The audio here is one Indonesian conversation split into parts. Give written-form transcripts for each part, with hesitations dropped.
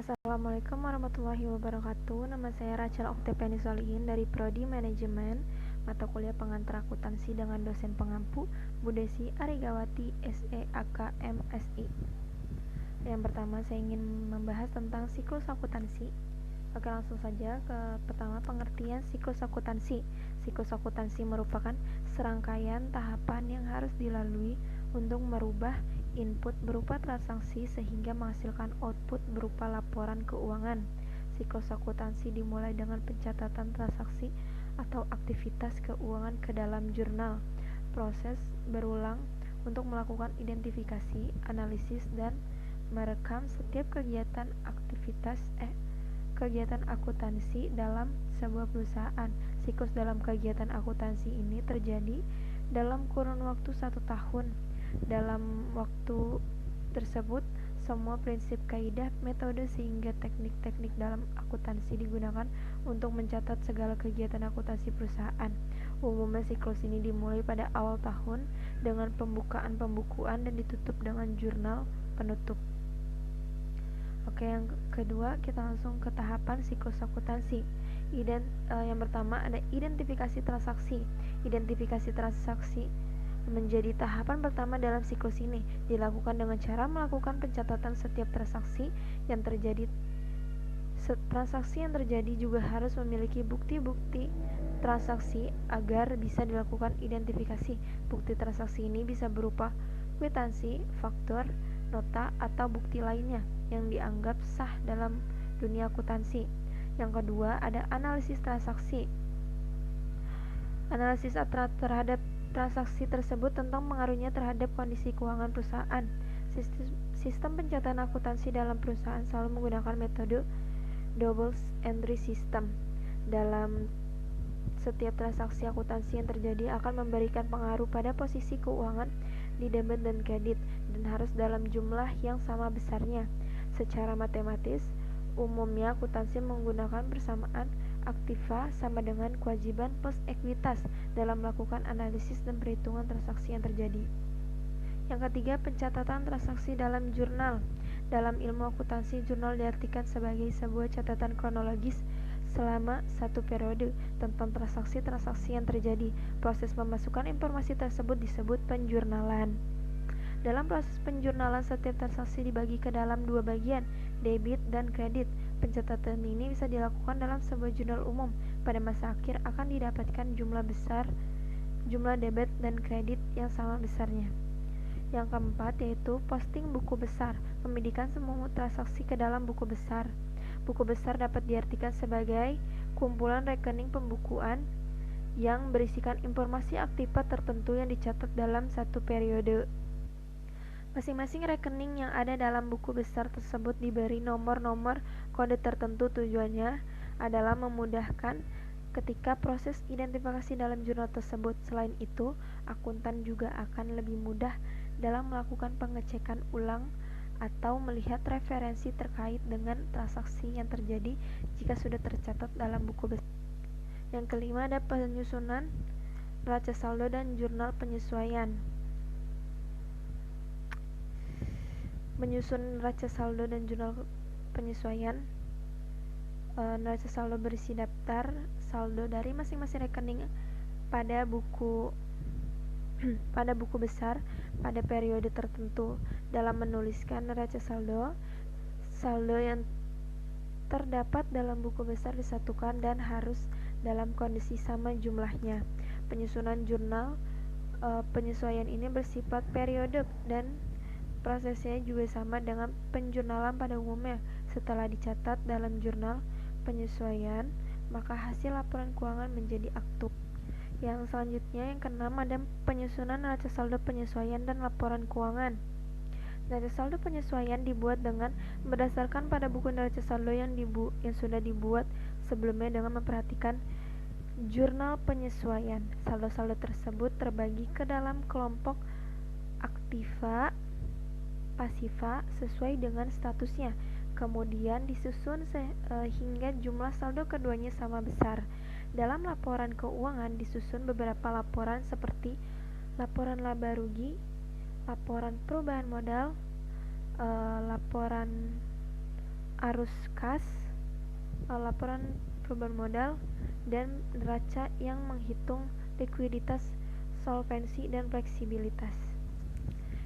Assalamualaikum warahmatullahi wabarakatuh. Nama saya Rachel Oktaveni Solihin dari Prodi Manajemen, mata kuliah pengantar akuntansi dengan dosen pengampu Bu Desi Arigawati SEAK MSI. Yang pertama, saya ingin membahas tentang siklus akuntansi. Oke, langsung saja ke pertama, pengertian siklus akuntansi. Siklus akuntansi merupakan serangkaian tahapan yang harus dilalui untuk merubah input berupa transaksi sehingga menghasilkan output berupa laporan keuangan. Siklus akuntansi dimulai dengan pencatatan transaksi atau aktivitas keuangan ke dalam jurnal. Proses berulang untuk melakukan identifikasi, analisis, dan merekam setiap kegiatan akuntansi dalam sebuah perusahaan. Siklus dalam kegiatan akuntansi ini terjadi dalam kurun waktu 1 tahun. Dalam waktu tersebut, semua prinsip, kaidah, metode, sehingga teknik-teknik dalam akuntansi digunakan untuk mencatat segala kegiatan akuntansi perusahaan. Umumnya siklus ini dimulai pada awal tahun dengan pembukaan pembukuan dan ditutup dengan jurnal penutup. Oke, yang kedua kita langsung ke tahapan siklus akuntansi. Yang pertama ada identifikasi transaksi. Identifikasi transaksi menjadi tahapan pertama dalam siklus ini. Dilakukan dengan cara melakukan pencatatan setiap transaksi yang terjadi. Transaksi yang terjadi juga harus memiliki bukti-bukti transaksi agar bisa dilakukan identifikasi. Bukti transaksi ini bisa berupa kwitansi, faktur, nota, atau bukti lainnya yang dianggap sah dalam dunia akuntansi. Yang kedua ada analisis transaksi. Analisis terhadap transaksi tersebut tentang pengaruhnya terhadap kondisi keuangan perusahaan. Sistem pencatatan akuntansi dalam perusahaan selalu menggunakan metode double entry system. Dalam setiap transaksi akuntansi yang terjadi akan memberikan pengaruh pada posisi keuangan di debit dan kredit dan harus dalam jumlah yang sama besarnya. Secara matematis, umumnya akuntansi menggunakan persamaan aktiva sama dengan kewajiban plus ekuitas dalam melakukan analisis dan perhitungan transaksi yang terjadi. Yang ketiga, pencatatan transaksi dalam jurnal. Dalam ilmu akuntansi, jurnal diartikan sebagai sebuah catatan kronologis selama satu periode tentang transaksi-transaksi yang terjadi. Proses memasukkan informasi tersebut disebut penjurnalan. Dalam proses penjurnalan, setiap transaksi dibagi ke dalam dua bagian, debit dan kredit. Pencatatan ini bisa dilakukan dalam sebuah jurnal umum. Pada masa akhir akan didapatkan jumlah debit dan kredit yang sama besarnya. Yang keempat yaitu posting buku besar, memindahkan semua transaksi ke dalam buku besar. Buku besar dapat diartikan sebagai kumpulan rekening pembukuan yang berisikan informasi aktiva tertentu yang dicatat dalam satu periode. Masing-masing rekening yang ada dalam buku besar tersebut diberi nomor-nomor kode tertentu. Tujuannya adalah memudahkan ketika proses identifikasi dalam jurnal tersebut. Selain itu, akuntan juga akan lebih mudah dalam melakukan pengecekan ulang atau melihat referensi terkait dengan transaksi yang terjadi jika sudah tercatat dalam buku besar. Yang kelima ada penyusunan neraca saldo dan jurnal penyesuaian. Menyusun neraca saldo dan jurnal penyesuaian. Neraca saldo berisi daftar saldo dari masing-masing rekening pada buku besar pada periode tertentu. Dalam menuliskan neraca saldo yang terdapat dalam buku besar disatukan dan harus dalam kondisi sama jumlahnya. Penyusunan jurnal penyesuaian ini bersifat periodik dan prosesnya juga sama dengan penjurnalan pada umumnya. Setelah dicatat dalam jurnal penyesuaian, maka hasil laporan keuangan menjadi aktual. Yang selanjutnya, yang keenam ada penyusunan neraca saldo penyesuaian dan laporan keuangan. Neraca saldo penyesuaian dibuat dengan berdasarkan pada buku neraca saldo yang sudah dibuat sebelumnya dengan memperhatikan jurnal penyesuaian. Saldo-saldo tersebut terbagi ke dalam kelompok aktiva, pasiva sesuai dengan statusnya. Kemudian disusun hingga jumlah saldo keduanya sama besar. Dalam laporan keuangan disusun beberapa laporan seperti laporan laba rugi, laporan perubahan modal, laporan arus kas, laporan perubahan modal, dan neraca yang menghitung likuiditas, solvensi, dan fleksibilitas.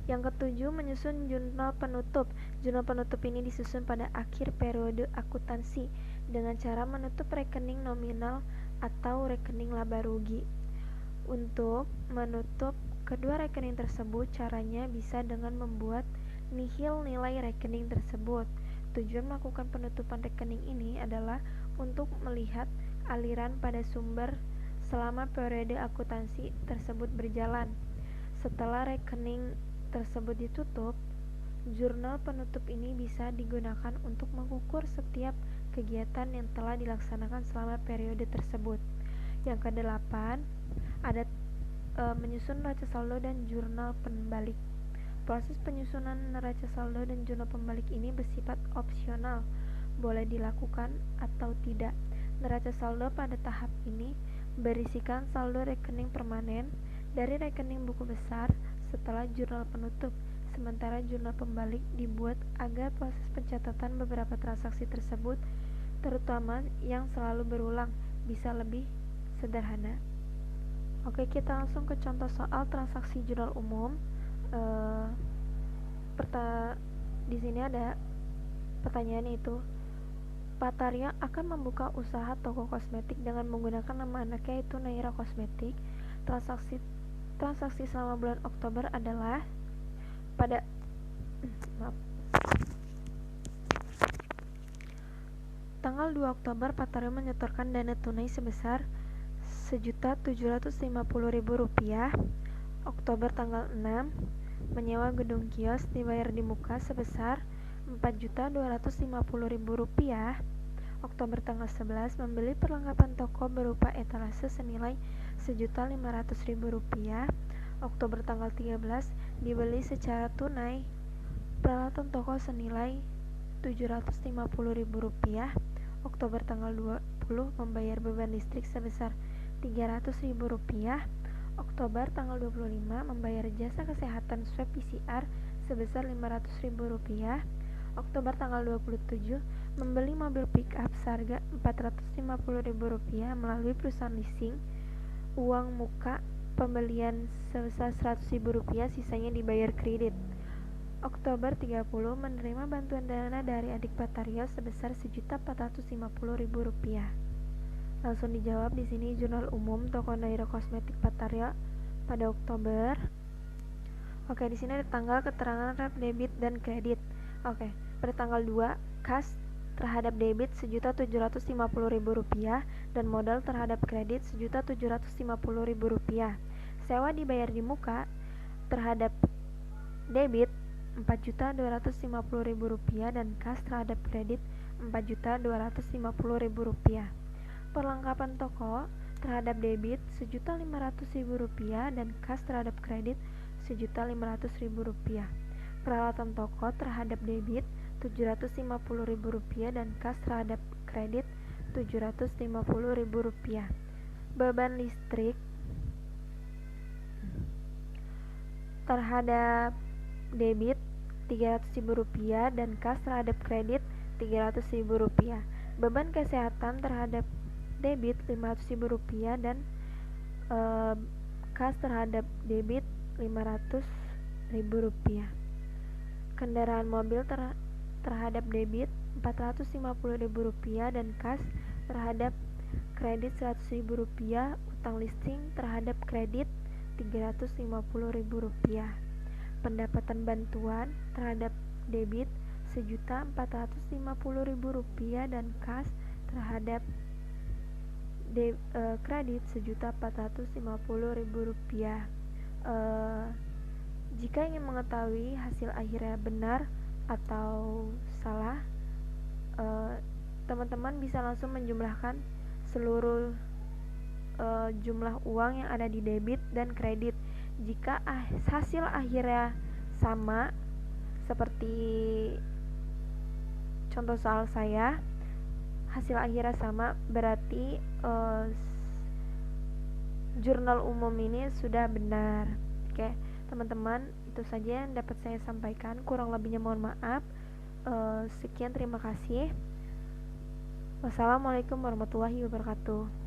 Yang ketujuh, menyusun jurnal penutup. Jurnal penutup ini disusun pada akhir periode akuntansi dengan cara menutup rekening nominal atau rekening laba rugi. Untuk menutup kedua rekening tersebut, caranya bisa dengan membuat nihil nilai rekening tersebut. Tujuan melakukan penutupan rekening ini adalah untuk melihat aliran pada sumber selama periode akuntansi tersebut berjalan. Setelah rekening tersebut ditutup, jurnal penutup ini bisa digunakan untuk mengukur setiap kegiatan yang telah dilaksanakan selama periode tersebut. Yang kedelapan, ada menyusun neraca saldo dan jurnal pembalik. Proses penyusunan neraca saldo dan jurnal pembalik ini bersifat opsional, boleh dilakukan atau tidak. Neraca saldo pada tahap ini berisikan saldo rekening permanen dari rekening buku besar setelah jurnal penutup, sementara jurnal pembalik dibuat agar proses pencatatan beberapa transaksi tersebut, terutama yang selalu berulang, bisa lebih sederhana. Oke, kita langsung ke contoh soal transaksi jurnal umum. Di sini ada pertanyaan, itu Pataria akan membuka usaha toko kosmetik dengan menggunakan nama anaknya, yaitu Naira Kosmetik. Transaksi selama bulan Oktober adalah pada tanggal 2 Oktober Pataria menyetorkan dana tunai sebesar Rp1.750.000. Oktober tanggal 6 menyewa gedung kios dibayar di muka sebesar Rp4.250.000. Oktober tanggal 11 membeli perlengkapan toko berupa etalase senilai Rp1.500.000. Oktober tanggal 13 dibeli secara tunai peralatan toko senilai Rp750.000. Oktober tanggal 20 membayar beban listrik sebesar Rp300.000. Oktober tanggal 25 membayar jasa kesehatan swab PCR sebesar Rp500.000. Oktober tanggal 27 membeli mobil pick-up seharga Rp450.000 melalui perusahaan leasing. Uang muka pembelian sebesar Rp100.000, sisanya dibayar kredit. Oktober 30 menerima bantuan dana dari adik Pataria sebesar Rp1.450.000. Langsung dijawab di sini. Jurnal umum toko Naira Kosmetik Pataria pada Oktober. Oke, di sini ada tanggal keterangan rep debit dan kredit. Oke, pada tanggal 2 kas terhadap debit Rp1.750.000 dan modal terhadap kredit Rp1.750.000. Sewa dibayar di muka terhadap debit Rp4.250.000 dan kas terhadap kredit Rp4.250.000. Perlengkapan toko terhadap debit Rp1.500.000 dan kas terhadap kredit Rp1.500.000. Peralatan toko terhadap debit Rp750.000 dan kas terhadap kredit Rp750.000. Beban listrik terhadap debit Rp300.000 dan kas terhadap kredit Rp300.000. Beban kesehatan terhadap debit Rp500.000 dan kas terhadap debit Rp500.000. Kendaraan mobil terhadap debit Rp450.000 dan kas terhadap kredit Rp100.000. Utang leasing terhadap kredit Rp350.000. Pendapatan bantuan terhadap debit Rp1.450.000 dan kas terhadap kredit Rp1.450.000. Jika ingin mengetahui hasil akhirnya benar atau salah, teman-teman bisa langsung menjumlahkan seluruh jumlah uang yang ada di debit dan kredit. Jika hasil akhirnya sama seperti contoh soal saya, hasil akhirnya sama, berarti jurnal umum ini sudah benar. Oke, teman-teman, itu saja yang dapat saya sampaikan. Kurang lebihnya mohon maaf. Sekian, terima kasih. Wassalamualaikum warahmatullahi wabarakatuh.